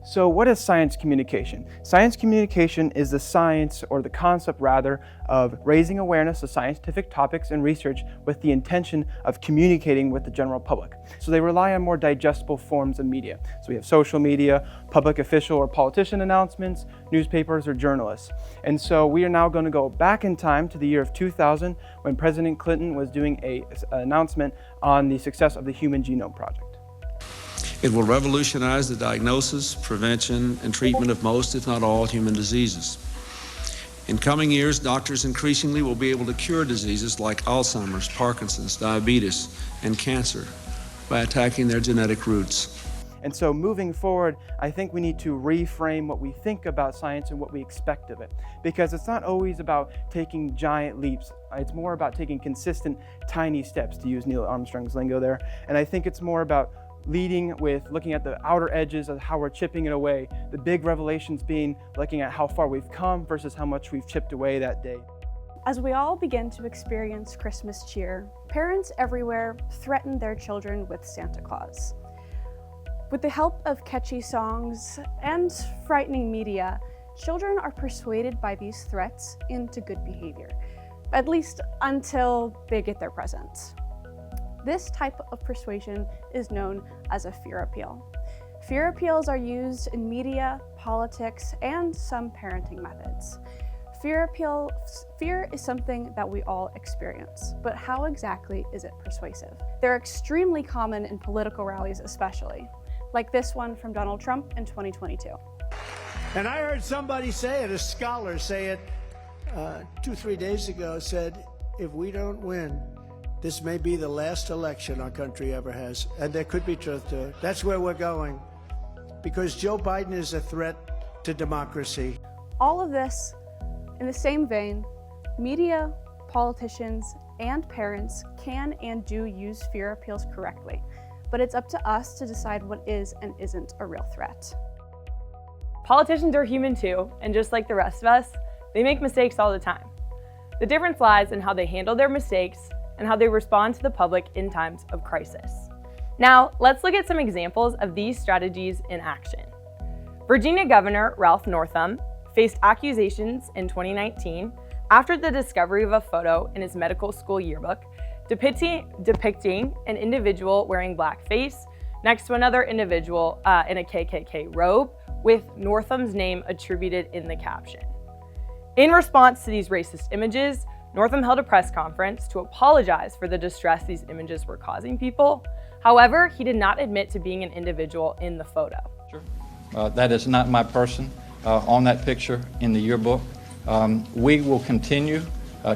So what is science communication? Science communication is the science, or the concept rather, of raising awareness of scientific topics and research with the intention of communicating with the general public. So they rely on more digestible forms of media. So we have social media, public official or politician announcements, newspapers or journalists. And so we are now going to go back in time to the year of 2000 when President Clinton was doing an announcement on the success of the Human Genome Project. It will revolutionize the diagnosis, prevention, and treatment of most, if not all, human diseases. In coming years, doctors increasingly will be able to cure diseases like Alzheimer's, Parkinson's, diabetes, and cancer by attacking their genetic roots. And so moving forward, I think we need to reframe what we think about science and what we expect of it. Because it's not always about taking giant leaps. It's more about taking consistent, tiny steps, to use Neil Armstrong's lingo there. And I think it's more about leading with looking at the outer edges of how we're chipping it away. The big revelations being looking at how far we've come versus how much we've chipped away that day. As we all begin to experience Christmas cheer, parents everywhere threaten their children with Santa Claus. With the help of catchy songs and frightening media, children are persuaded by these threats into good behavior, at least until they get their presents. This type of persuasion is known as a fear appeal. Fear appeals are used in media, politics, and some parenting methods. Fear is something that we all experience, but how exactly is it persuasive? They're extremely common in political rallies especially, like this one from Donald Trump in 2022. And I heard somebody say it, a scholar say it 2-3 days ago, said, if we don't win, this may be the last election our country ever has, and there could be truth to it. That's where we're going, because Joe Biden is a threat to democracy. All of this, in the same vein, media, politicians, and parents can and do use fear appeals correctly, but it's up to us to decide what is and isn't a real threat. Politicians are human too, and just like the rest of us, they make mistakes all the time. The difference lies in how they handle their mistakes and how they respond to the public in times of crisis. Now, let's look at some examples of these strategies in action. Virginia Governor Ralph Northam faced accusations in 2019 after the discovery of a photo in his medical school yearbook depicting an individual wearing blackface next to another individual in a KKK robe with Northam's name attributed in the caption. In response to these racist images, Northam held a press conference to apologize for the distress these images were causing people. However, he did not admit to being an individual in the photo. Sure. That is not my person on that picture in the yearbook. We will continue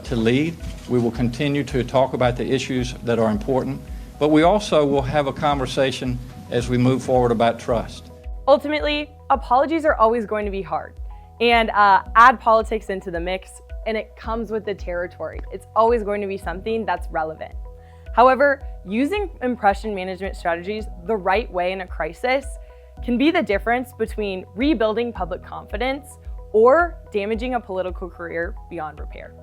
to lead. We will continue to talk about the issues that are important, but we also will have a conversation as we move forward about trust. Ultimately, apologies are always going to be hard, and add politics into the mix, and it comes with the territory. It's always going to be something that's relevant. However, using impression management strategies the right way in a crisis can be the difference between rebuilding public confidence or damaging a political career beyond repair.